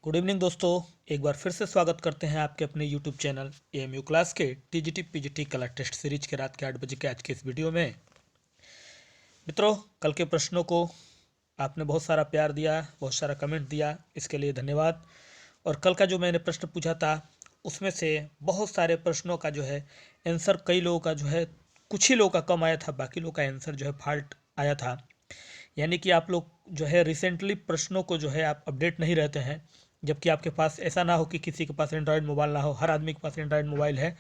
Good evening दोस्तों। एक बार फिर से स्वागत करते हैं आपके अपने यूट्यूब चैनल एएमयू क्लास के टीजीटी पीजीटी कला टेस्ट सीरीज के रात के 8 बजे के आज के इस वीडियो में। मित्रों, कल के प्रश्नों को आपने बहुत सारा प्यार दिया, बहुत सारा कमेंट दिया, इसके लिए धन्यवाद। और कल का जो मैंने प्रश्न पूछा था उसमें से बहुत सारे प्रश्नों का जो है आंसर कई लोगों का जो है कुछ ही लोगों का कम आया था, बाकी लोगों का आंसर जो है फॉल्ट आया था। यानी कि आप लोग जो है रिसेंटली प्रश्नों को जो है आप अपडेट नहीं रहते हैं, जबकि आपके पास ऐसा ना हो कि किसी के पास एंड्रॉयड मोबाइल ना हो। हर आदमी के पास एंड्रॉयड मोबाइल है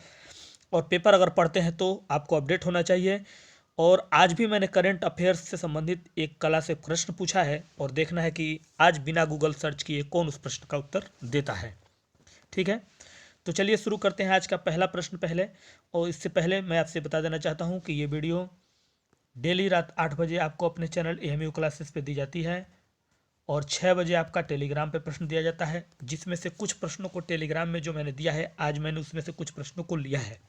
और पेपर अगर पढ़ते हैं तो आपको अपडेट होना चाहिए। और आज भी मैंने करंट अफेयर्स से संबंधित एक कला से प्रश्न पूछा है और देखना है कि आज बिना गूगल सर्च किए कौन उस प्रश्न का उत्तर देता है। ठीक है, तो चलिए शुरू करते हैं आज का पहला प्रश्न पहले। और इससे पहले मैं आपसे बता देना चाहता हूँ कि ये वीडियो डेली रात 8 बजे आपको अपने चैनल एएमयू क्लासेस पे दी जाती है और 6 बजे आपका टेलीग्राम पे प्रश्न दिया जाता है, जिसमें से कुछ प्रश्नों को टेलीग्राम में जो मैंने दिया है, आज मैंने उसमें से कुछ प्रश्नों को लिया है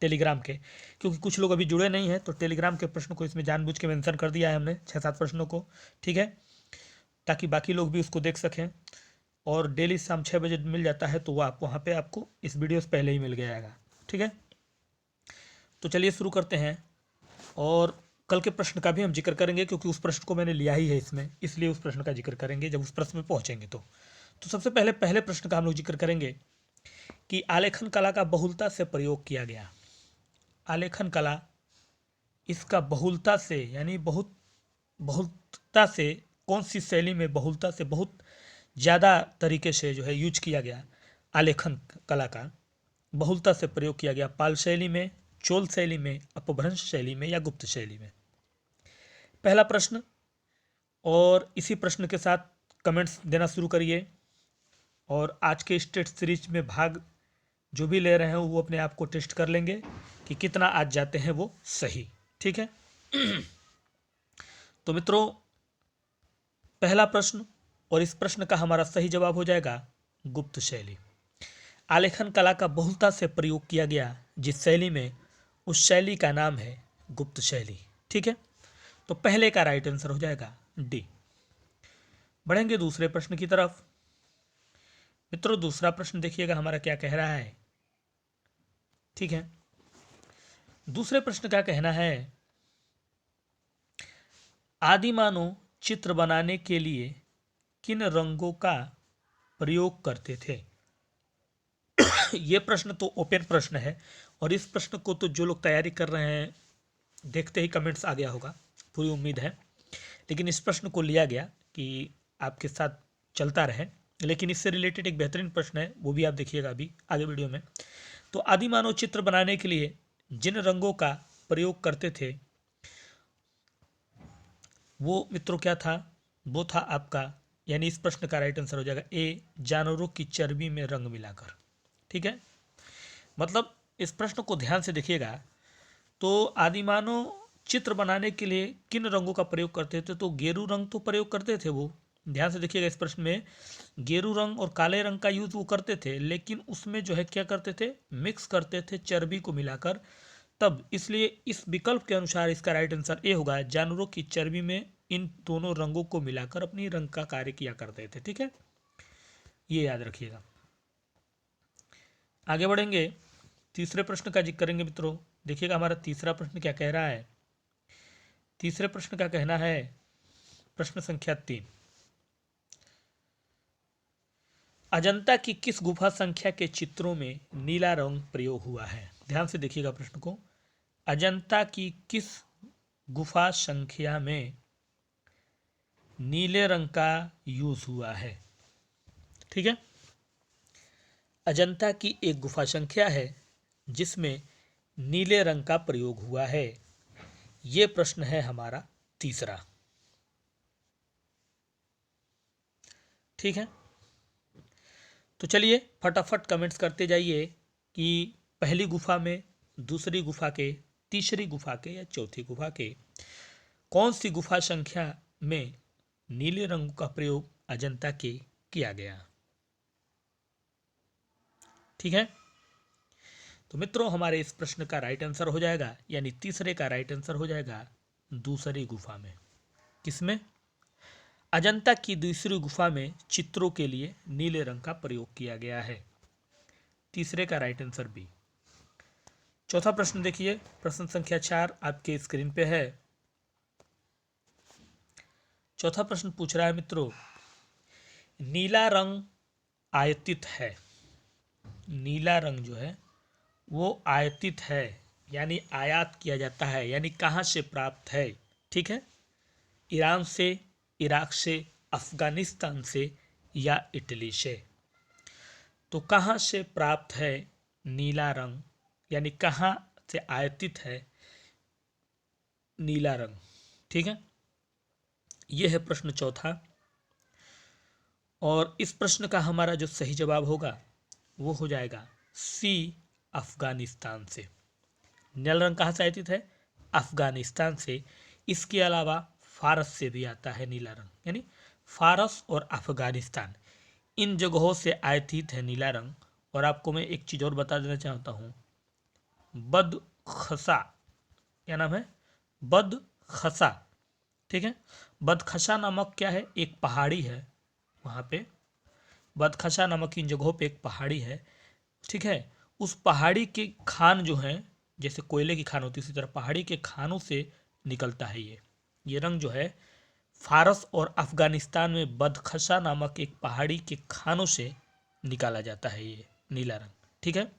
टेलीग्राम के, क्योंकि कुछ लोग अभी जुड़े नहीं हैं तो टेलीग्राम के प्रश्न को इसमें जानबूझ के मेंशन कर दिया है हमने 6-7 प्रश्नों को। ठीक है, ताकि बाकी लोग भी उसको देख सकें। और डेली शाम 6 बजे मिल जाता है तो वो आप वहाँ पे आपको इस वीडियो से पहले ही मिल जाएगा। ठीक है, तो चलिए शुरू करते हैं। और कल के प्रश्न का भी हम जिक्र करेंगे क्योंकि उस प्रश्न को मैंने लिया ही है इसमें, इसलिए उस प्रश्न का जिक्र करेंगे जब उस प्रश्न में पहुंचेंगे तो सबसे पहले प्रश्न का हम लोग जिक्र करेंगे कि आलेखन कला का बहुलता से प्रयोग किया गया। आलेखन कला, इसका बहुलता से यानी बहुलता से कौन सी शैली में बहुलता से बहुत ज़्यादा तरीके से जो है यूज किया गया। आलेखन कला का बहुलता से प्रयोग किया गया पाल शैली में, चोल शैली में, अपभ्रंश शैली में या गुप्त शैली में। पहला प्रश्न, और इसी प्रश्न के साथ कमेंट्स देना शुरू करिए। और आज के इस टेस्ट सीरीज में भाग जो भी ले रहे हैं वो अपने आप को टेस्ट कर लेंगे कि कितना आज जाते हैं वो सही। ठीक है, तो मित्रों पहला प्रश्न, और इस प्रश्न का हमारा सही जवाब हो जाएगा गुप्त शैली। आलेखन कला का बहुलता से प्रयोग किया गया जिस शैली में, उस शैली का नाम है गुप्त शैली। ठीक है, तो पहले का राइट आंसर हो जाएगा डी। बढ़ेंगे दूसरे प्रश्न की तरफ। मित्रों दूसरा प्रश्न देखिएगा हमारा क्या कह रहा है। ठीक है, दूसरे प्रश्न का कहना है, आदिमानव चित्र बनाने के लिए किन रंगों का प्रयोग करते थे। यह प्रश्न तो ओपन प्रश्न है और इस प्रश्न को तो जो लोग तैयारी कर रहे हैं देखते ही कमेंट्स आ गया होगा, पूरी उम्मीद है। लेकिन इस प्रश्न को लिया गया कि आपके साथ चलता रहे। लेकिन इससे रिलेटेड एक बेहतरीन प्रश्न है, वो भी आप देखिएगा अभी आगे वीडियो में। तो आदिमानव चित्र बनाने के लिए जिन रंगों का प्रयोग करते थे वो मित्रों क्या था, वो था आपका, यानी इस प्रश्न का राइट आंसर हो जाएगा ए, जानवरों की चर्बी में रंग मिलाकर। ठीक है, मतलब इस प्रश्न को ध्यान से देखिएगा। तो आदिमानव चित्र बनाने के लिए किन रंगों का प्रयोग करते थे, तो गेरू रंग तो प्रयोग करते थे वो। ध्यान से देखिएगा, इस प्रश्न में गेरू रंग और काले रंग का यूज वो करते थे, लेकिन उसमें जो है क्या करते थे, मिक्स करते थे चर्बी को मिलाकर तब। इसलिए इस विकल्प के अनुसार इसका राइट आंसर ए होगा, जानवरों की चर्बी में इन दोनों रंगों को मिलाकर अपनी रंग का कार्य किया करते थे। ठीक है, ये याद रखिएगा। आगे बढ़ेंगे, तीसरे प्रश्न का जिक्र करेंगे। मित्रों देखिएगा हमारा तीसरा प्रश्न क्या कह रहा है। तीसरे प्रश्न का कहना है, प्रश्न संख्या 3, अजंता की किस गुफा संख्या के चित्रों में नीला रंग प्रयोग हुआ है। ध्यान से देखिएगा प्रश्न को, अजंता की किस गुफा संख्या में नीले रंग का यूज हुआ है। ठीक है, अजंता की एक गुफा संख्या है जिसमें नीले रंग का प्रयोग हुआ है। ये प्रश्न है हमारा तीसरा। ठीक है, तो चलिए फटाफट कमेंट्स करते जाइए कि पहली गुफा में, दूसरी गुफा के, तीसरी गुफा के या चौथी गुफा के कौन सी गुफा संख्या में नीले रंग का प्रयोग अजंता के किया गया। ठीक है, तो मित्रों हमारे इस प्रश्न का राइट आंसर हो जाएगा, यानी तीसरे का राइट आंसर हो जाएगा दूसरी गुफा में। किसमें, अजंता की दूसरी गुफा में चित्रों के लिए नीले रंग का प्रयोग किया गया है। तीसरे का राइट आंसर बी। चौथा प्रश्न देखिए, प्रश्न संख्या 4 आपके स्क्रीन पे है। चौथा प्रश्न पूछ रहा है मित्रों, नीला रंग आयतित है। नीला रंग जो है वो आयतित है, यानी आयात किया जाता है, यानी कहाँ से प्राप्त है। ठीक है, ईरान से, इराक से, अफगानिस्तान से या इटली से। तो कहाँ से प्राप्त है नीला रंग, यानी कहाँ से आयतित है नीला रंग। ठीक है, यह है प्रश्न चौथा। और इस प्रश्न का हमारा जो सही जवाब होगा वो हो जाएगा सी, अफगानिस्तान से। नीला रंग कहाँ से आयतित है? अफगानिस्तान से। इसके अलावा फारस से भी आता है नीला रंग, यानी फारस और अफगानिस्तान इन जगहों से आयतित है नीला रंग। और आपको मैं एक चीज़ और बता देना चाहता हूँ, बदखसा, क्या नाम है? बदखसा। ठीक है, बदखसा नामक क्या है? एक पहाड़ी है वहाँ पे। बदखसा नामक इन जगहों पे एक पहाड़ी है। ठीक है, उस पहाड़ी के खान जो हैं, जैसे कोयले की खान होती है उसी तरह पहाड़ी के खानों से निकलता है ये रंग जो है। फारस और अफगानिस्तान में बदखसा नामक एक पहाड़ी के खानों से निकाला जाता है ये नीला रंग। ठीक है,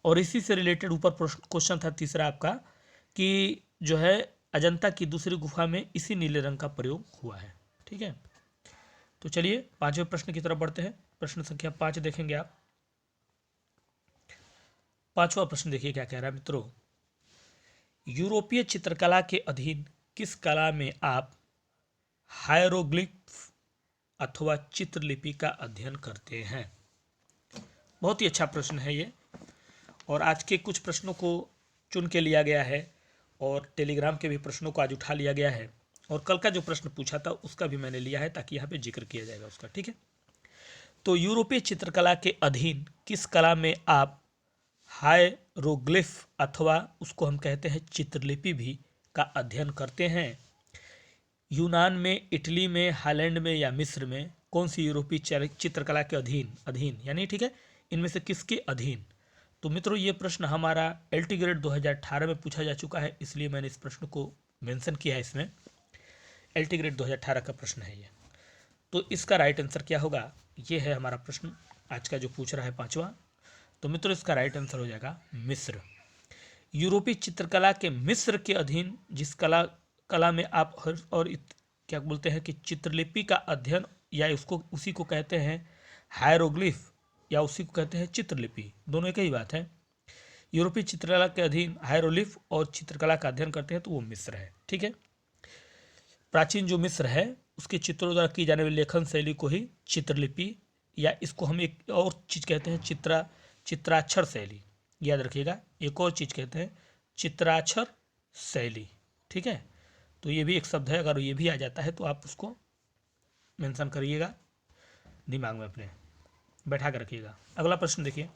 और इसी से रिलेटेड ऊपर क्वेश्चन था तीसरा आपका, कि जो है अजंता की दूसरी गुफा में इसी नीले रंग का प्रयोग हुआ है। ठीक है, तो चलिए पांचवें प्रश्न की तरफ बढ़ते हैं। प्रश्न संख्या 5 देखेंगे आप। पांचवा प्रश्न देखिए क्या कह रहा है मित्रों, यूरोपीय चित्रकला के अधीन किस कला में आप हायरोग्लिफ अथवा चित्रलिपि का अध्ययन करते हैं? बहुत ही अच्छा प्रश्न है ये, और आज के कुछ प्रश्नों को चुन के लिया गया है और टेलीग्राम के भी प्रश्नों को आज उठा लिया गया है, और कल का जो प्रश्न पूछा था उसका भी मैंने लिया है ताकि यहाँ पे जिक्र किया जाएगा उसका। ठीक है, तो यूरोपीय चित्रकला के अधीन किस कला में आप हायरोग्लिफ अथवा उसको हम कहते हैं चित्रलिपि भी का अध्ययन करते हैं? यूनान में, इटली में, हालैंड में या मिस्र में? कौन सी यूरोपीय चित्रकला के अधीन यानी, ठीक है, इनमें से किसके अधीन? तो मित्रों ये प्रश्न हमारा एलटी ग्रेड 2018 में पूछा जा चुका है, इसलिए मैंने इस प्रश्न को मेंशन किया है इसमें। एलटी ग्रेड 2018 का प्रश्न है ये। तो इसका राइट आंसर क्या होगा? ये है हमारा प्रश्न आज का जो पूछ रहा है पांचवा। तो मित्रों इसका राइट आंसर हो जाएगा मिस्र। यूरोपीय चित्रकला के मिस्र के अधीन जिस कला में आप क्या बोलते हैं कि चित्रलिपि का अध्ययन, या उसको उसी को कहते हैं हायरोग्लिफ, या उसी को कहते हैं चित्रलिपि, दोनों एक ही बात है। यूरोपीय चित्रकला के अधीन हायरोग्लिफ और चित्रकला का अध्ययन करते हैं तो वो मिस्र है। ठीक है, प्राचीन जो मिस्र है उसके चित्रों द्वारा की जाने वाली लेखन शैली को ही चित्रलिपि, या इसको हम एक और चीज़ कहते हैं चित्राक्षर शैली, याद रखिएगा, एक और चीज़ कहते हैं चित्राक्षर शैली। ठीक है, तो ये भी एक शब्द है, अगर ये भी आ जाता है तो आप उसको मेंशन करिएगा, दिमाग में अपने बैठा कर रखिएगा। अगला प्रश्न देखिए,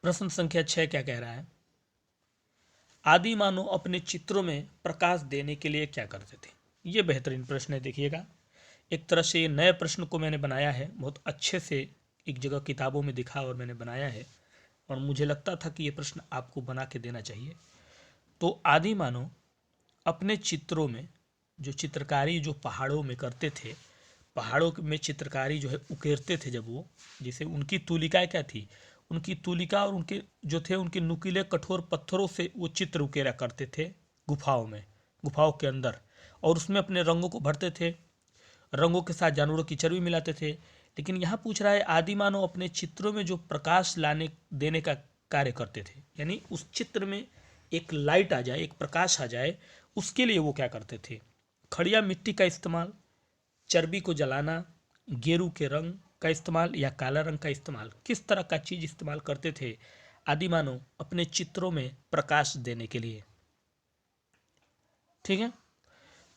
प्रश्न संख्या 6 क्या कह रहा है, आदि मानव अपने चित्रों में प्रकाश देने के लिए क्या करते थे? ये बेहतरीन प्रश्न है, देखिएगा। एक तरह से ये नए प्रश्न को मैंने बनाया है, बहुत अच्छे से एक जगह किताबों में दिखा और मैंने बनाया है, और मुझे लगता था कि ये प्रश्न आपको बना के देना चाहिए। तो आदि मानव अपने चित्रों में जो चित्रकारी जो पहाड़ों में करते थे, पहाड़ों में चित्रकारी जो है उकेरते थे जब वो, जैसे उनकी तूलिकाएँ क्या थी, उनकी तूलिका और उनके जो थे उनके नुकीले कठोर पत्थरों से वो चित्र उकेरा करते थे गुफाओं में, गुफाओं के अंदर, और उसमें अपने रंगों को भरते थे, रंगों के साथ जानवरों की चर्बी मिलाते थे। लेकिन यहाँ पूछ रहा है आदि मानव अपने चित्रों में जो प्रकाश लाने देने का कार्य करते थे, यानी उस चित्र में एक लाइट आ जाए, एक प्रकाश आ जाए, उसके लिए वो क्या करते थे? खड़िया मिट्टी का इस्तेमाल, चर्बी को जलाना, गेरू के रंग का इस्तेमाल या काला रंग का इस्तेमाल, किस तरह का चीज़ इस्तेमाल करते थे आदि मानव अपने चित्रों में प्रकाश देने के लिए? ठीक है,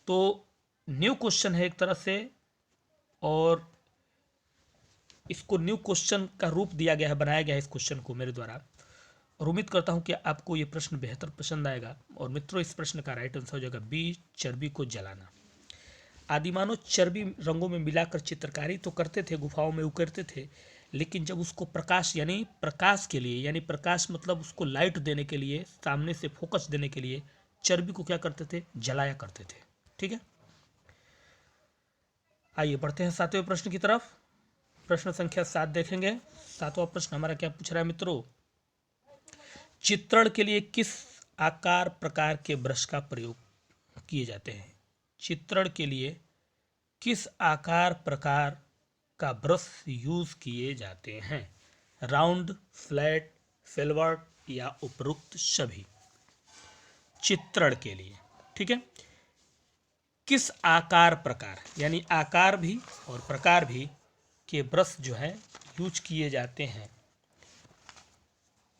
तो न्यू क्वेश्चन है एक तरह से, और इसको न्यू क्वेश्चन का रूप दिया गया है, बनाया गया है इस क्वेश्चन को मेरे द्वारा, और उम्मीद करता हूं कि आपको ये प्रश्न बेहतर पसंद आएगा। और मित्रों इस प्रश्न का राइट आंसर हो जाएगा बी, चर्बी को जलाना। आदिमानव चर्बी रंगों में मिलाकर चित्रकारी तो करते थे, गुफाओं में उकेरते थे, लेकिन जब उसको प्रकाश यानी प्रकाश के लिए, यानी प्रकाश मतलब उसको लाइट देने के लिए, सामने से फोकस देने के लिए चर्बी को क्या करते थे, जलाया करते थे। ठीक है, आइए बढ़ते हैं 7वें प्रश्न की तरफ। प्रश्न संख्या 7 देखेंगे। 7वां प्रश्न हमारा क्या पूछ रहा है मित्रों, चित्रण के लिए किस आकार प्रकार के ब्रश का प्रयोग किए जाते हैं। चित्रण के लिए किस आकार प्रकार का ब्रश यूज किए जाते हैं, राउंड, फ्लैट, फिल्बर्ट या उपरोक्त सभी। चित्रण के लिए, ठीक है, किस आकार प्रकार यानी आकार भी और प्रकार भी के ब्रश जो है यूज किए जाते हैं,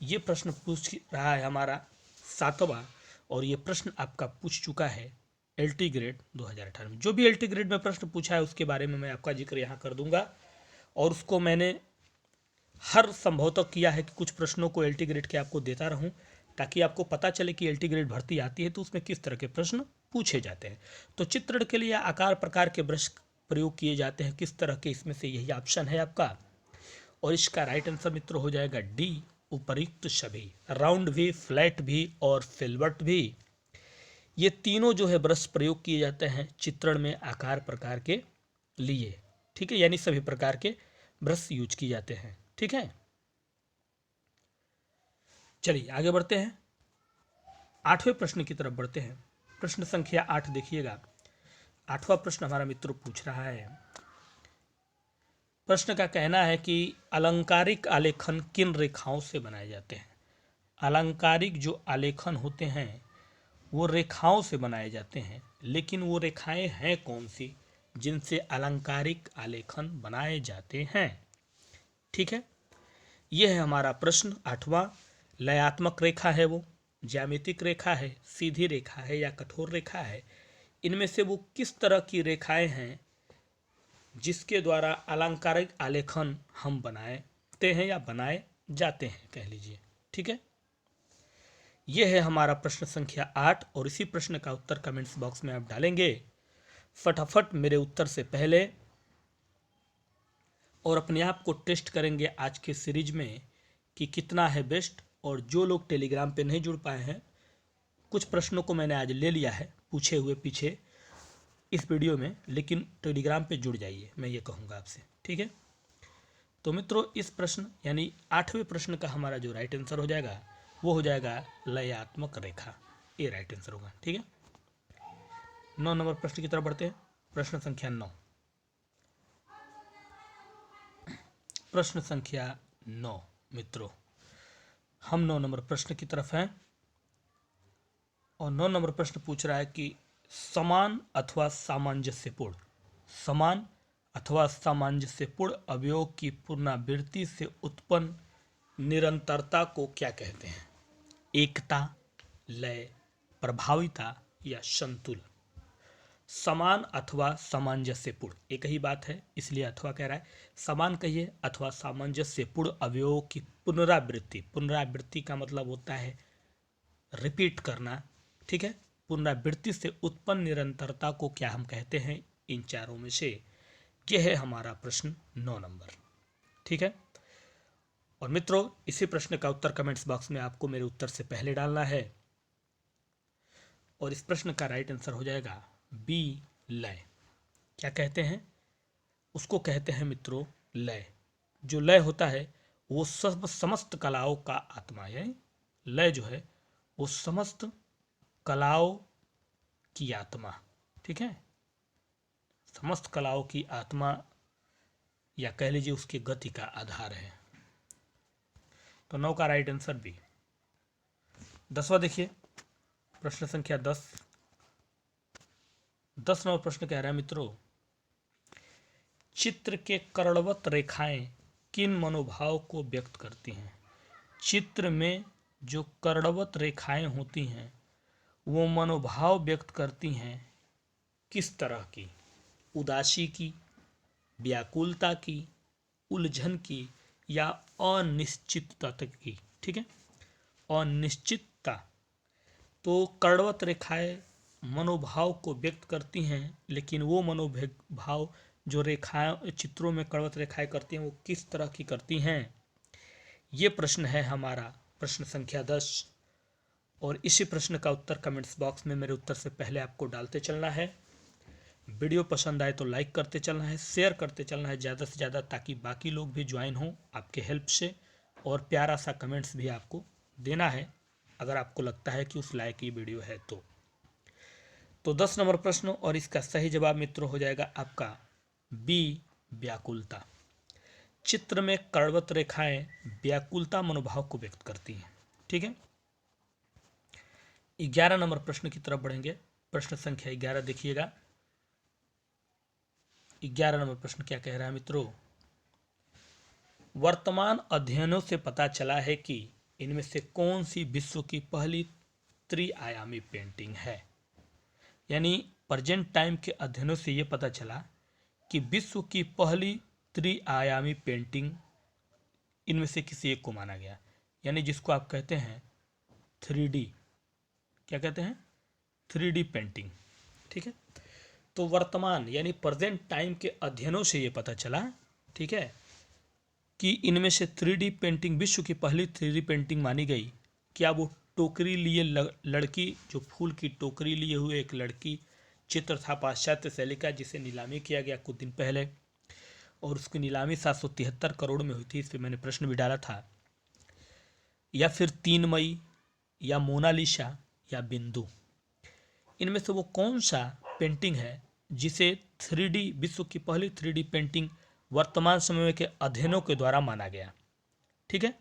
ये प्रश्न पूछ रहा है हमारा 7वां, और ये प्रश्न आपका पूछ चुका है एलटी ग्रेड 2018 में। जो भी एलटी ग्रेड में प्रश्न पूछा है उसके बारे में मैं आपका जिक्र यहाँ कर दूंगा, और उसको मैंने हर संभवतः किया है कि कुछ प्रश्नों को एलटी ग्रेड के आपको देता रहूं, ताकि आपको पता चले कि एलटी ग्रेड भर्ती आती है तो उसमें किस तरह के प्रश्न पूछे जाते हैं। तो चित्रण के लिए आकार प्रकार के ब्रश प्रयोग किए जाते हैं किस तरह के, इसमें से यही ऑप्शन है आपका, और इसका राइट आंसर मित्र हो जाएगा डी, उपयुक्त सभी। राउंड भी, फ्लैट भी और फिल्बर्ट भी, ये तीनों जो है ब्रश प्रयोग किए जाते हैं चित्रण में आकार प्रकार के लिए। ठीक है, यानी सभी प्रकार के ब्रश यूज किए जाते हैं। ठीक है, चलिए आगे बढ़ते हैं, 8वें प्रश्न की तरफ बढ़ते हैं। प्रश्न संख्या 8 देखिएगा। 8वां प्रश्न हमारा मित्र पूछ रहा है, प्रश्न का कहना है कि अलंकारिक आलेखन किन रेखाओं से बनाए जाते हैं। अलंकारिक जो आलेखन होते हैं वो रेखाओं से बनाए जाते हैं, लेकिन वो रेखाएं हैं कौन सी जिनसे अलंकारिक आलेखन बनाए जाते हैं। ठीक है, यह है हमारा प्रश्न 8वां। लयात्मक रेखा है वो, ज्यामितिक रेखा है, सीधी रेखा है या कठोर रेखा है, इनमें से वो किस तरह की रेखाएं हैं जिसके द्वारा अलंकारिक आलेखन हम बनाते हैं या बनाए जाते हैं, कह लीजिए। ठीक है, यह है हमारा प्रश्न संख्या 8, और इसी प्रश्न का उत्तर कमेंट्स बॉक्स में आप डालेंगे फटाफट मेरे उत्तर से पहले, और अपने आप को टेस्ट करेंगे आज के सीरीज में कि कितना है बेस्ट। और जो लोग टेलीग्राम पे नहीं जुड़ पाए हैं, कुछ प्रश्नों को मैंने आज ले लिया है पूछे हुए पीछे इस वीडियो में, लेकिन टेलीग्राम पे जुड़ जाइए, मैं ये कहूँगा आपसे। ठीक है, तो मित्रों इस प्रश्न यानी 8वें प्रश्न का हमारा जो राइट आंसर हो जाएगा वो हो जाएगा लयात्मक रेखा, ये राइट आंसर होगा। ठीक है, 9 नंबर प्रश्न की तरफ बढ़ते हैं। प्रश्न संख्या 9, प्रश्न संख्या 9 मित्रों, हम 9 नंबर प्रश्न की तरफ हैं, और 9 नंबर प्रश्न पूछ रहा है कि समान अथवा सामंजस्यपूर्ण, समान अथवा सामंजस्यपूर्ण अवयव की पुनरावृत्ति से उत्पन्न निरंतरता को क्या कहते हैं। एकता, लय, प्रभाविता या संतुलन। समान अथवा सामंजस्यपूर्ण, एक ही बात है इसलिए अथवा कह रहा है। समान कहिए अथवा सामंजस्यपूर्ण अवयवों की पुनरावृत्ति, पुनरावृत्ति का मतलब होता है रिपीट करना। ठीक है, पुनरावृत्ति से उत्पन्न निरंतरता को क्या हम कहते हैं, इन चारों में से। यह है हमारा प्रश्न 9 नंबर। ठीक है, और मित्रों इसी प्रश्न का उत्तर कमेंट्स बॉक्स में आपको मेरे उत्तर से पहले डालना है, और इस प्रश्न का राइट आंसर हो जाएगा बी, लय। क्या कहते हैं, उसको कहते हैं मित्रों लय। जो लय होता है वो समस्त कलाओं का आत्मा है। लय जो है वो समस्त कलाओं की आत्मा, ठीक है, समस्त कलाओं की आत्मा या कह लीजिए उसकी गति का आधार है। तो 9 का राइट आंसर बी। 10वां देखिए, प्रश्न संख्या 10। 10 नंबर प्रश्न कह रहा है मित्रों, चित्र के कर्णवत रेखाएं किन मनोभाव को व्यक्त करती हैं। चित्र में जो कर्णवत रेखाएं होती हैं वो मनोभाव व्यक्त करती हैं किस तरह की, उदासी की, व्याकुलता की, उलझन की या अनिश्चितता की। ठीक है, अनिश्चितता। तो कर्णवत रेखाएं मनोभाव को व्यक्त करती हैं, लेकिन वो मनोभाव जो रेखाएं चित्रों में कड़वत रेखाएं करती हैं वो किस तरह की करती हैं? ये प्रश्न है हमारा प्रश्न संख्या 10। और इसी प्रश्न का उत्तर कमेंट्स बॉक्स में मेरे उत्तर से पहले आपको डालते चलना है। वीडियो पसंद आए तो लाइक करते चलना है, शेयर करते चलना है ज़्यादा से ज़्यादा, ताकि बाकी लोग भी ज्वाइन हों आपके हेल्प से। और प्यारा सा कमेंट्स भी आपको देना है अगर आपको लगता है कि उस लायक ये वीडियो है तो 10 नंबर प्रश्न और इसका सही जवाब मित्रों हो जाएगा आपका बी, व्याकुलता। चित्र में कड़वत रेखाएं व्याकुलता मनोभाव को व्यक्त करती हैं। ठीक है, 11 नंबर प्रश्न की तरफ बढ़ेंगे। प्रश्न संख्या 11 देखिएगा। 11 नंबर प्रश्न क्या कह रहा है मित्रों? वर्तमान अध्ययनों से पता चला है कि इनमें से कौन सी विश्व की पहली त्रिआयामी पेंटिंग है। यानी प्रेजेंट टाइम के अध्ययनों से यह पता चला कि विश्व की पहली त्रिआयामी पेंटिंग इनमें से किसी एक को माना गया, यानी जिसको आप कहते हैं 3D। क्या कहते हैं? 3D painting. ठीक है, तो वर्तमान यानी प्रेजेंट टाइम के अध्ययनों से ये पता चला, ठीक है, कि इनमें से 3D पेंटिंग विश्व की पहली 3D पेंटिंग मानी गई। क्या वो टोकरी लिए लड़की, जो फूल की टोकरी लिए हुए एक लड़की चित्र था पाश्चात्य शैली का, जिसे नीलामी किया गया कुछ दिन पहले, और उसकी नीलामी 773 करोड़ में हुई थी। इस पर मैंने प्रश्न भी डाला था। या फिर 3 मई, या मोनालिसा, या बिंदु, इनमें से वो कौन सा पेंटिंग है जिसे 3D विश्व की पहली 3D पेंटिंग वर्तमान समय के अध्ययनों के द्वारा माना गया। ठीक है,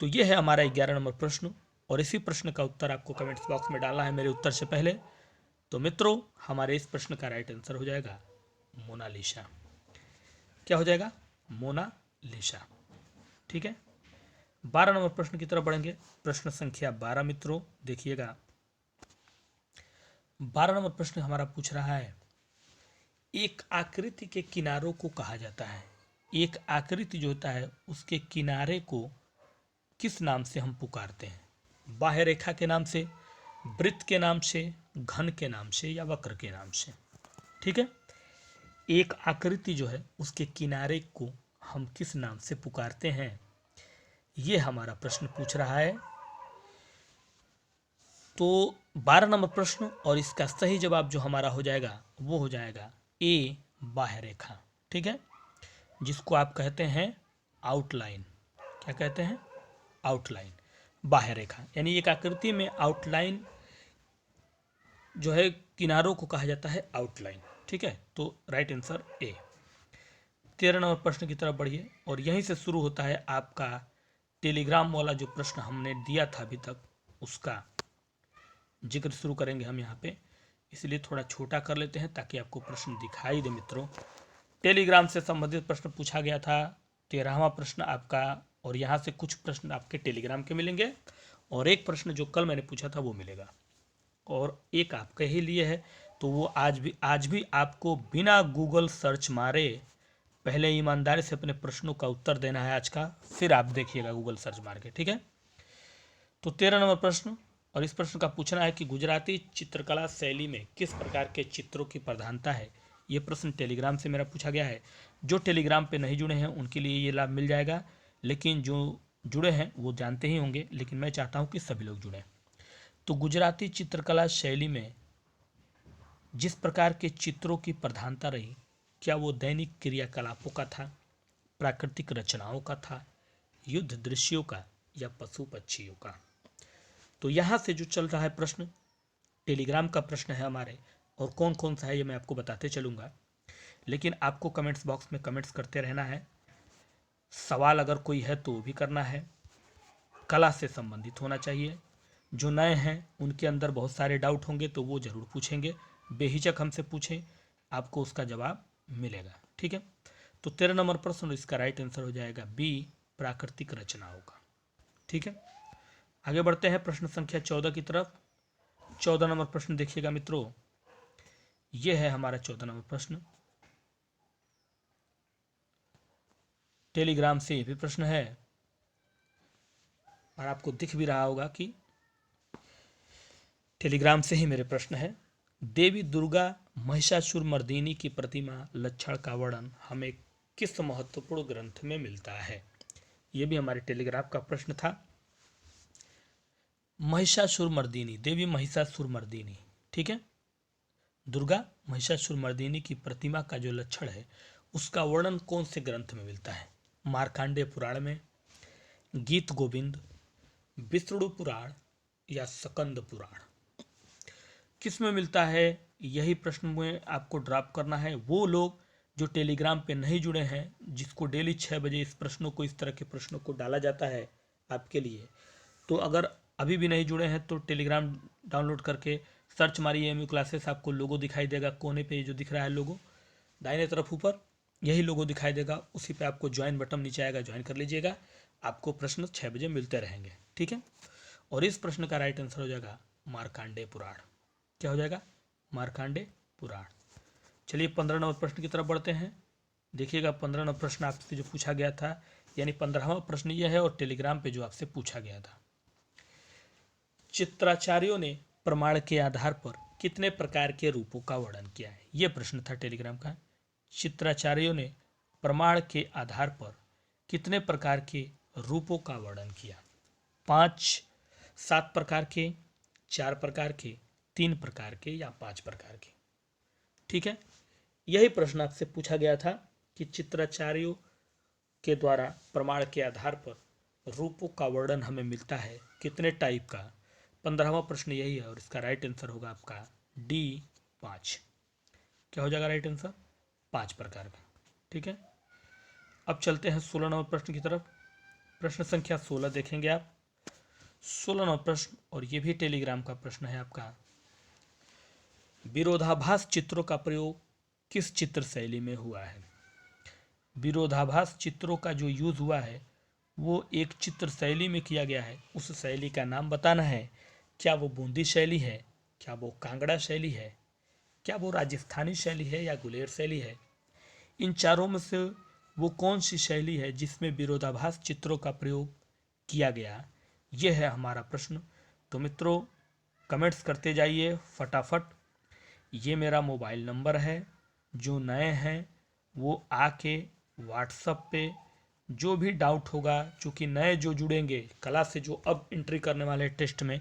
तो ये है हमारा 11 नंबर प्रश्न, और इसी प्रश्न का उत्तर आपको कमेंट्स बॉक्स में डालना है मेरे उत्तर से पहले। तो मित्रों, हमारे इस प्रश्न का राइट आंसर हो जाएगा मोनालिसा। क्या हो जाएगा? मोनालिसा। ठीक है, 12 नंबर प्रश्न की तरफ बढ़ेंगे। प्रश्न संख्या 12 मित्रों देखिएगा। 12 नंबर प्रश्न हमारा पूछ रहा है, एक आकृति के किनारों को कहा जाता है। एक आकृति जो होता है उसके किनारे को किस नाम से हम पुकारते हैं? बाह्य रेखा के नाम से, वृत्त के नाम से, घन के नाम से, या वक्र के नाम से। ठीक है, एक आकृति जो है उसके किनारे को हम किस नाम से पुकारते हैं, ये हमारा प्रश्न पूछ रहा है। तो 12 नंबर प्रश्न और इसका सही जवाब जो हमारा हो जाएगा वो हो जाएगा ए, बाह्य रेखा। ठीक है, जिसको आप कहते हैं आउटलाइन। क्या कहते हैं? आउटलाइन, बाह्य रेखा। यानी एक आकृति में आउटलाइन जो है, किनारों को कहा जाता है आउटलाइन। ठीक है, तो राइट आंसर ए। 13 नंबर प्रश्न की तरफ बढ़िए, और यहीं से शुरू होता है आपका टेलीग्राम वाला जो प्रश्न हमने दिया था अभी तक, उसका जिक्र शुरू करेंगे हम यहाँ पे, इसलिए थोड़ा छोटा कर लेते हैं ताकि आपको प्रश्न दिखाई दे। मित्रों, टेलीग्राम से संबंधित प्रश्न पूछा गया था, 13वां प्रश्न आपका, और यहाँ से कुछ प्रश्न आपके टेलीग्राम के मिलेंगे, और एक प्रश्न जो कल मैंने पूछा था वो मिलेगा, और एक आपके ही लिए है। तो वो आज भी आपको बिना गूगल सर्च मारे पहले ईमानदारी से अपने प्रश्नों का उत्तर देना है आज का, फिर आप देखिएगा गूगल सर्च मार के। ठीक है, तो 13 नंबर प्रश्न, और इस प्रश्न का पूछना है कि गुजराती चित्रकला शैली में किस प्रकार के चित्रों की प्रधानता है। ये प्रश्न टेलीग्राम से मेरा पूछा गया है। जो टेलीग्राम पे नहीं जुड़े हैं उनके लिए ये लाभ मिल जाएगा, लेकिन जो जुड़े हैं वो जानते ही होंगे, लेकिन मैं चाहता हूँ कि सभी लोग जुड़ें। तो गुजराती चित्रकला शैली में जिस प्रकार के चित्रों की प्रधानता रही, क्या वो दैनिक क्रियाकलापों का था, प्राकृतिक रचनाओं का था, युद्ध दृश्यों का, या पशु पक्षियों का? तो यहाँ से जो चल रहा है प्रश्न, टेलीग्राम का प्रश्न है हमारे, और कौन कौन सा है ये मैं आपको बताते चलूँगा, लेकिन आपको कमेंट्स बॉक्स में कमेंट्स करते रहना है। सवाल अगर कोई है तो वो भी करना है, कला से संबंधित होना चाहिए। जो नए हैं उनके अंदर बहुत सारे डाउट होंगे तो वो ज़रूर पूछेंगे, बेहिचक हमसे पूछें, आपको उसका जवाब मिलेगा। ठीक है, तो 13 नंबर प्रश्न, इसका राइट आंसर हो जाएगा बी, प्राकृतिक रचनाओं का। ठीक है, आगे बढ़ते हैं प्रश्न संख्या 14 की तरफ। 14 नंबर प्रश्न देखिएगा मित्रों, यह है हमारा 14 नंबर प्रश्न। टेलीग्राम से ये भी प्रश्न है, और आपको दिख भी रहा होगा कि टेलीग्राम से ही मेरे प्रश्न है। देवी दुर्गा महिषासुर मर्दिनी की प्रतिमा लक्षण का वर्णन हमें किस महत्वपूर्ण ग्रंथ में मिलता है? यह भी हमारे टेलीग्राम का प्रश्न था। महिषासुर मर्दिनी, देवी महिषासुर मर्दिनी, ठीक है, दुर्गा महिषासुर मर्दिनी की प्रतिमा का जो लक्षण है उसका वर्णन कौन से ग्रंथ में मिलता है? मार्कंडेय पुराण में, गीत गोविंद, विष्णु पुराण या स्कंद पुराण? किस में मिलता है? यही प्रश्न में आपको ड्रॉप करना है। वो लोग जो टेलीग्राम पे नहीं जुड़े हैं, जिसको डेली 6 बजे इस प्रश्नों को, इस तरह के प्रश्नों को डाला जाता है आपके लिए, तो अगर अभी भी नहीं जुड़े हैं तो टेलीग्राम डाउनलोड करके सर्च मारिए एमयू क्लासेस, आपको लोगो दिखाई देगा कोने पे, जो दिख रहा है लोगो दाहिने तरफ ऊपर, यही लोगो दिखाई देगा, उसी पे आपको ज्वाइन बटन नीचे आएगा, ज्वाइन कर लीजिएगा। आपको प्रश्न 6 बजे मिलते रहेंगे, ठीक है। और इस प्रश्न का राइट आंसर हो जाएगा मार्कंडेय पुराण। क्या हो जाएगा? मार्कंडेय पुराण। चलिए 15 नंबर प्रश्न की तरफ बढ़ते हैं। देखिएगा 15 नंबर प्रश्न आपसे जो पूछा गया था, यानी 15वां प्रश्न यह है और टेलीग्राम पे जो आपसे पूछा गया था। चित्राचार्यों ने प्रमाण के आधार पर कितने प्रकार के रूपों का वर्णन किया है? यह प्रश्न था टेलीग्राम का। चित्राचार्यों ने प्रमाण के आधार पर कितने प्रकार के रूपों का वर्णन किया? 5, 7 प्रकार के, 4 प्रकार के, 3 प्रकार के या 5 प्रकार के? ठीक है, यही प्रश्न आपसे पूछा गया था कि चित्राचार्यों के द्वारा प्रमाण के आधार पर रूपों का वर्णन हमें मिलता है कितने टाइप का? 15वां प्रश्न यही है और इसका राइट आंसर होगा आपका डी 5। क्या हो जाएगा राइट आंसर? 5 प्रकार का, ठीक है। अब चलते हैं 16 नंबर प्रश्न की तरफ। प्रश्न संख्या 16 देखेंगे आप। 16 नंबर प्रश्न, और ये भी टेलीग्राम का प्रश्न है आपका। विरोधाभास चित्रों का प्रयोग किस चित्र शैली में हुआ है? विरोधाभास चित्रों का जो यूज हुआ है वो एक चित्र शैली में किया गया है, उस शैली का नाम बताना है। क्या वो बूंदी शैली है, क्या वो कांगड़ा शैली है, क्या वो राजस्थानी शैली है या गुलेर शैली है? इन चारों में से वो कौन सी शैली है जिसमें विरोधाभास चित्रों का प्रयोग किया गया? यह है हमारा प्रश्न। तो मित्रों कमेंट्स करते जाइए फटाफट। ये मेरा मोबाइल नंबर है, जो नए हैं वो आके व्हाट्सएप पे जो भी डाउट होगा, चूँकि नए जो जुड़ेंगे कला से, जो अब एंट्री करने वाले हैं टेस्ट में,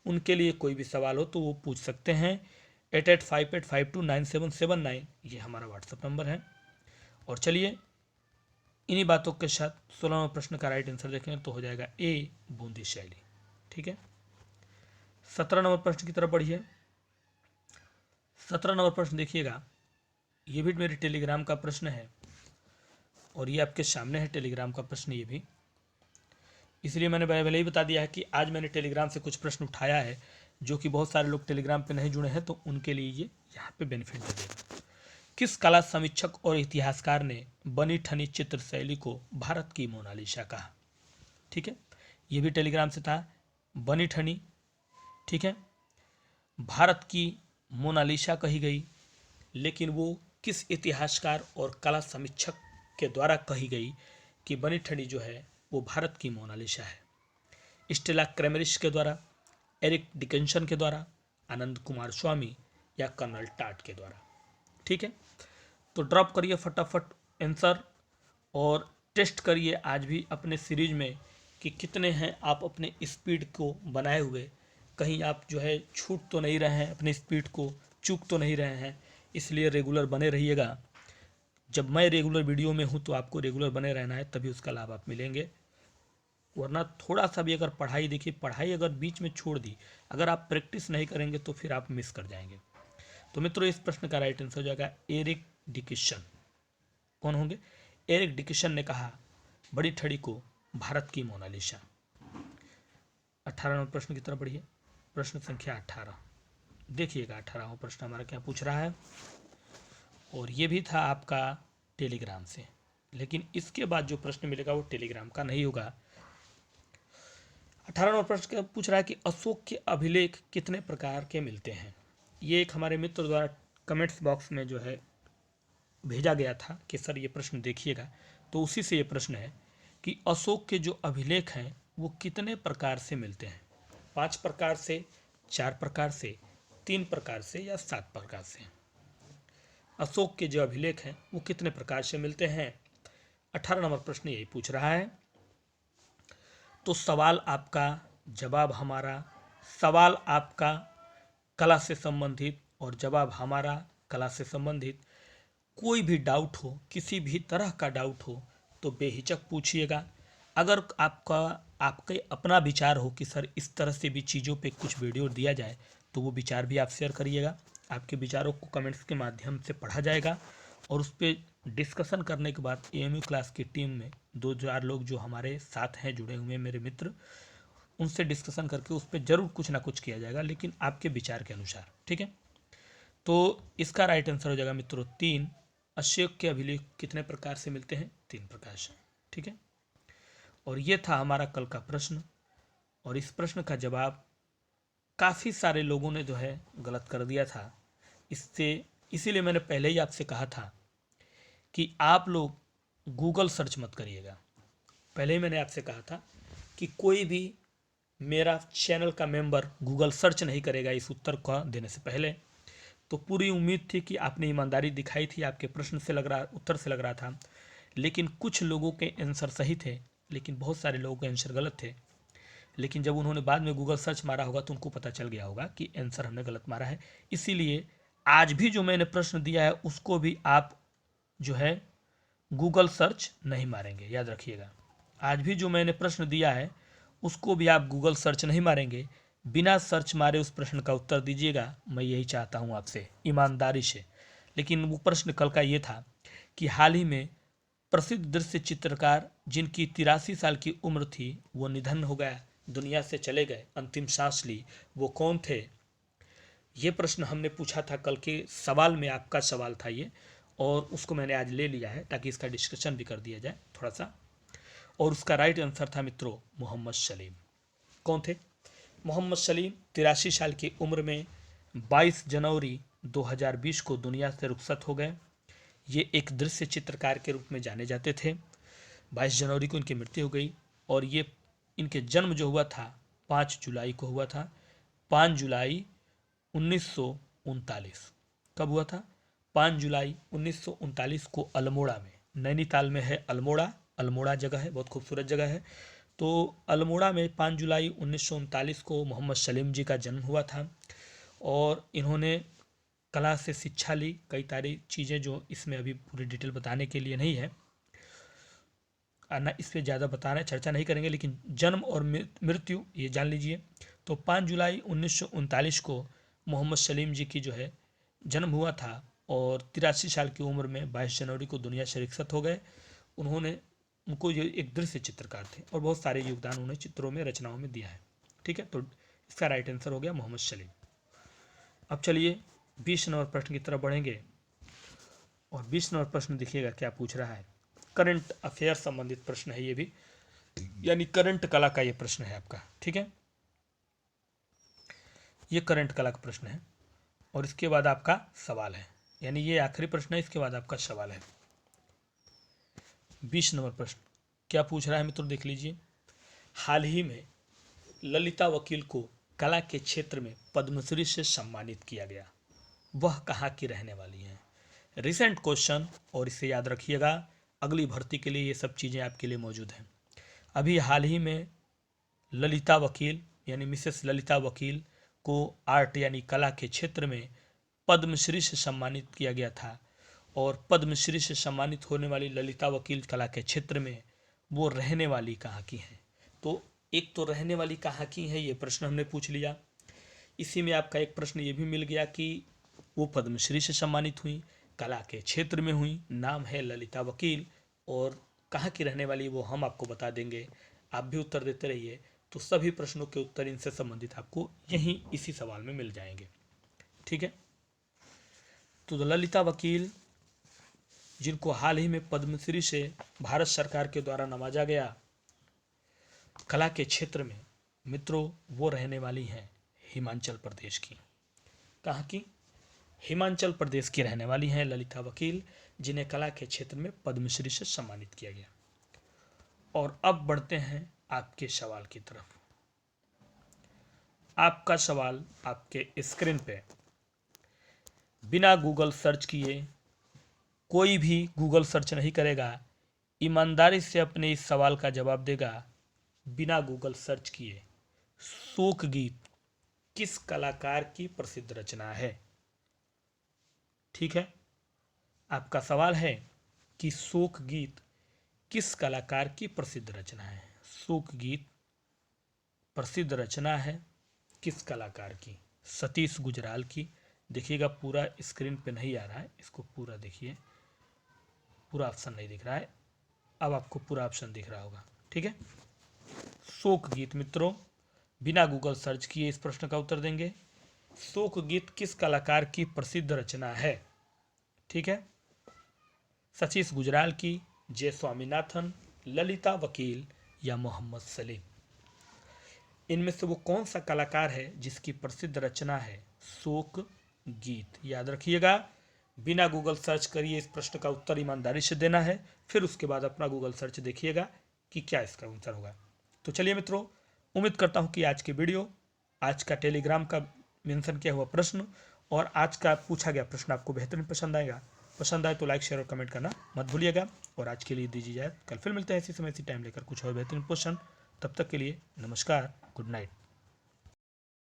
उनके लिए कोई भी सवाल हो तो वो पूछ सकते हैं। 8858529779 ये हमारा व्हाट्सएप नंबर है। और चलिए इन्हीं बातों के साथ 16वां प्रश्न का राइट आंसर देखें तो हो जाएगा ए बूंदी शैली, ठीक है। 17 नंबर प्रश्न की तरफ बढ़िए। 17 नंबर प्रश्न देखिएगा, ये भी मेरे टेलीग्राम का प्रश्न है और ये आपके सामने है टेलीग्राम का प्रश्न ये भी, इसलिए मैंने पहले ही बता दिया है कि आज मैंने टेलीग्राम से कुछ प्रश्न उठाया है जो कि बहुत सारे लोग टेलीग्राम पे नहीं जुड़े हैं, तो उनके लिए ये यहाँ पे बेनिफिट दे देगा। किस कला समीक्षक और इतिहासकार ने बनी ठनी चित्र शैली को भारत की मोनालिसा कहा? ठीक है, ये भी टेलीग्राम से था। बनी ठनी, ठीक है, भारत की मोनालिसा कही गई, लेकिन वो किस इतिहासकार और कला समीक्षक के द्वारा कही गई कि बनी ठनी जो है वो भारत की मोनालिसा है? स्टेला क्रेमरिस के द्वारा, एरिक डिकिंसन के द्वारा, आनंद कुमार स्वामी या कर्नल टाट के द्वारा? ठीक है, तो ड्रॉप करिए फटाफट आंसर और टेस्ट करिए आज भी अपने सीरीज में कि कितने हैं आप अपने स्पीड को बनाए हुए, कहीं आप जो है छूट तो नहीं रहे हैं, अपने स्पीड को चूक तो नहीं रहे हैं। इसलिए रेगुलर बने रहिएगा। जब मैं रेगुलर वीडियो में हूँ तो आपको रेगुलर बने रहना है, तभी उसका लाभ आप मिलेंगे। वरना थोड़ा सा भी अगर पढ़ाई, देखिए पढ़ाई अगर बीच में छोड़ दी, अगर आप प्रैक्टिस नहीं करेंगे तो फिर आप मिस कर जाएंगे। तो मित्रों इस प्रश्न का राइट आंसर हो जाएगा एरिक डिकिंसन। कौन होंगे? एरिक डिकिंसन ने कहा बड़ी ठनी को भारत की मोनालिसा। 18 नंबर प्रश्न की तरफ बढ़िए। प्रश्न संख्या 18 देखिएगा। 18वां प्रश्न हमारा क्या पूछ रहा है, और ये भी था आपका टेलीग्राम से, लेकिन इसके बाद जो प्रश्न मिलेगा वो टेलीग्राम का नहीं होगा। 18 नंबर प्रश्न पूछ रहा है कि अशोक के अभिलेख कितने प्रकार के मिलते हैं? ये एक हमारे मित्र द्वारा कमेंट्स बॉक्स में जो है भेजा गया था कि सर ये प्रश्न देखिएगा, तो उसी से ये प्रश्न है कि अशोक के जो अभिलेख हैं वो कितने प्रकार से मिलते हैं? 5 प्रकार से, 4 प्रकार से, 3 प्रकार से या 7 प्रकार से? अशोक के जो अभिलेख हैं वो कितने प्रकार से मिलते हैं? 18 नंबर प्रश्न यही पूछ रहा है। तो सवाल आपका, जवाब हमारा, सवाल आपका कला से संबंधित और जवाब हमारा कला से संबंधित। कोई भी डाउट हो, किसी भी तरह का डाउट हो तो बेहिचक पूछिएगा। अगर आपके अपना विचार हो कि सर इस तरह से भी चीज़ों पे कुछ वीडियो दिया जाए तो वो विचार भी आप शेयर करिएगा। आपके विचारों को कमेंट्स के माध्यम से पढ़ा जाएगा और उस पर डिस्कशन करने के बाद एएमयू क्लास की टीम में 2-4 लोग जो हमारे साथ हैं जुड़े हुए मेरे मित्र, उनसे डिस्कशन करके उस पर ज़रूर कुछ ना कुछ किया जाएगा, लेकिन आपके विचार के अनुसार। ठीक है, तो इसका राइट आंसर हो जाएगा मित्रों 3। अशोक के अभिलेख कितने प्रकार से मिलते हैं? 3 प्रकार से। ठीक है, और ये था हमारा कल का प्रश्न, और इस प्रश्न का जवाब काफ़ी सारे लोगों ने जो है गलत कर दिया था। इसीलिए मैंने पहले ही आपसे कहा था कि आप लोग गूगल सर्च मत करिएगा। पहले ही मैंने आपसे कहा था कि कोई भी मेरा चैनल का मेंबर गूगल सर्च नहीं करेगा इस उत्तर को देने से पहले। तो पूरी उम्मीद थी कि आपने ईमानदारी दिखाई थी, आपके प्रश्न से लग रहा, उत्तर से लग रहा था। लेकिन कुछ लोगों के आंसर सही थे, लेकिन बहुत सारे लोगों के आंसर गलत थे। लेकिन जब उन्होंने बाद में गूगल सर्च मारा होगा तो उनको पता चल गया होगा कि आंसर हमने गलत मारा है। इसीलिए आज भी जो मैंने प्रश्न दिया है उसको भी आप जो है गूगल सर्च नहीं मारेंगे, याद रखिएगा। आज भी जो मैंने प्रश्न दिया है उसको भी आप गूगल सर्च नहीं मारेंगे, बिना सर्च मारे उस प्रश्न का उत्तर दीजिएगा। मैं यही चाहता हूं आपसे ईमानदारी से। लेकिन वो प्रश्न कल का ये था कि हाल ही में प्रसिद्ध दृश्य चित्रकार जिनकी 83 साल की उम्र थी वो निधन हो गया, दुनिया से चले गए, अंतिम सांस ली, वो कौन थे? ये प्रश्न हमने पूछा था कल के सवाल में, आपका सवाल था ये, और उसको मैंने आज ले लिया है ताकि इसका डिस्कशन भी कर दिया जाए थोड़ा सा। और उसका राइट आंसर था मित्रों मोहम्मद सलीम। कौन थे? मोहम्मद सलीम 83 साल की उम्र में 22 जनवरी 2020 को दुनिया से रुखसत हो गए। ये एक दृश्य चित्रकार के रूप में जाने जाते थे। 22 जनवरी को इनकी मृत्यु हो गई, और ये इनके जन्म जो हुआ था 5 जुलाई को हुआ था। 5 जुलाई 1939। कब हुआ था? 5 जुलाई 1939 को अल्मोड़ा में, नैनीताल में है अल्मोड़ा, अल्मोड़ा जगह है, बहुत खूबसूरत जगह है। तो अल्मोड़ा में 5 जुलाई 1939 को मोहम्मद सलीम जी का जन्म हुआ था, और इन्होंने कला से शिक्षा ली। कई सारी चीज़ें जो इसमें अभी पूरी डिटेल बताने के लिए नहीं है, ना इस पर ज़्यादा बता रहे, चर्चा नहीं करेंगे, लेकिन जन्म और मृत्यु ये जान लीजिए। तो 5 जुलाई 1939 को मोहम्मद सलीम जी की जो है जन्म हुआ था, और 83 साल की उम्र में 22 जनवरी को दुनिया से रुखसत हो गए। उनको ये एक दृश्य चित्रकार थे, और बहुत सारे योगदान उन्होंने चित्रों में, रचनाओं में दिया है। ठीक है, तो इसका राइट आंसर हो गया मोहम्मद सलीम। अब चलिए 20 नंबर प्रश्न की तरफ बढ़ेंगे, और 20 नंबर प्रश्न देखिएगा क्या पूछ रहा है। करंट अफेयर संबंधित प्रश्न है ये भी, यानी करंट कला का ये प्रश्न है आपका। ठीक है, ये करंट कला का प्रश्न है, और इसके बाद आपका सवाल है, यानी ये आखिरी प्रश्न है, इसके बाद आपका सवाल है। 20 नंबर प्रश्न क्या पूछ रहा है मित्रों, देख लीजिए। हाल ही में ललिता वकील को कला के क्षेत्र में पद्मश्री से सम्मानित किया गया, वह कहाँ की रहने वाली हैं? रिसेंट क्वेश्चन, और इसे याद रखिएगा, अगली भर्ती के लिए ये सब चीज़ें आपके लिए मौजूद हैं। अभी हाल ही में ललिता वकील यानी मिसेस ललिता वकील को आर्ट यानी कला के क्षेत्र में पद्मश्री से सम्मानित किया गया था, और पद्मश्री से सम्मानित होने वाली ललिता वकील कला के क्षेत्र में वो रहने वाली कहाँ की हैं? तो एक तो रहने वाली कहाँ की है, ये प्रश्न हमने पूछ लिया। इसी में आपका एक प्रश्न ये भी मिल गया कि वो पद्मश्री से सम्मानित हुई, कला के क्षेत्र में हुई, नाम है ललिता वकील, और कहाँ की रहने वाली वो हम आपको बता देंगे। आप भी उत्तर देते रहिए, तो सभी प्रश्नों के उत्तर इनसे संबंधित आपको यहीं इसी सवाल में मिल जाएंगे। ठीक है, तो ललिता वकील जिनको हाल ही में पद्मश्री से भारत सरकार के द्वारा नवाजा गया कला के क्षेत्र में, मित्रों वो रहने वाली हैं हिमाचल प्रदेश की। कहाँ की? हिमाचल प्रदेश की रहने वाली हैं ललिता वकील, जिन्हें कला के क्षेत्र में पद्मश्री से सम्मानित किया गया। और अब बढ़ते हैं आपके सवाल की तरफ। आपका सवाल आपके स्क्रीन पे। बिना गूगल सर्च किए, कोई भी गूगल सर्च नहीं करेगा, ईमानदारी से अपने इस सवाल का जवाब देगा बिना गूगल सर्च किए। शोक गीत किस कलाकार की प्रसिद्ध रचना है? ठीक है, आपका सवाल है कि शोक गीत किस कलाकार की प्रसिद्ध रचना है। शोक गीत प्रसिद्ध रचना है किस कलाकार की? सतीश गुजराल की। देखिएगा पूरा स्क्रीन पे नहीं आ रहा है, इसको पूरा देखिए, पूरा ऑप्शन नहीं दिख रहा है, अब आपको पूरा ऑप्शन दिख रहा होगा। ठीक है, शोक गीत मित्रों बिना गूगल सर्च किए इस प्रश्न का उत्तर देंगे। शोक गीत किस कलाकार की प्रसिद्ध रचना है? ठीक है, सतीश गुजराल की, जे स्वामीनाथन, ललिता वकील या मोहम्मद सलीम। इनमें से वो कौन सा कलाकार है जिसकी प्रसिद्ध रचना है शोक गीत? याद रखिएगा, बिना गूगल सर्च करिए इस प्रश्न का उत्तर ईमानदारी से देना है, फिर उसके बाद अपना गूगल सर्च देखिएगा कि क्या इसका उत्तर होगा। तो चलिए मित्रों, उम्मीद करता हूँ कि आज की वीडियो, आज का टेलीग्राम का मेंशन किया हुआ प्रश्न और आज का पूछा गया प्रश्न आपको बेहतरीन पसंद आएगा। पसंद आए तो लाइक शेयर और कमेंट करना मत भूलिएगा। और आज के लिए दीजिए इजाजत, कल फिर मिलते हैं इसी समय इसी टाइम लेकर कुछ और बेहतरीन क्वेश्चन। तब तक के लिए नमस्कार, गुड नाइट।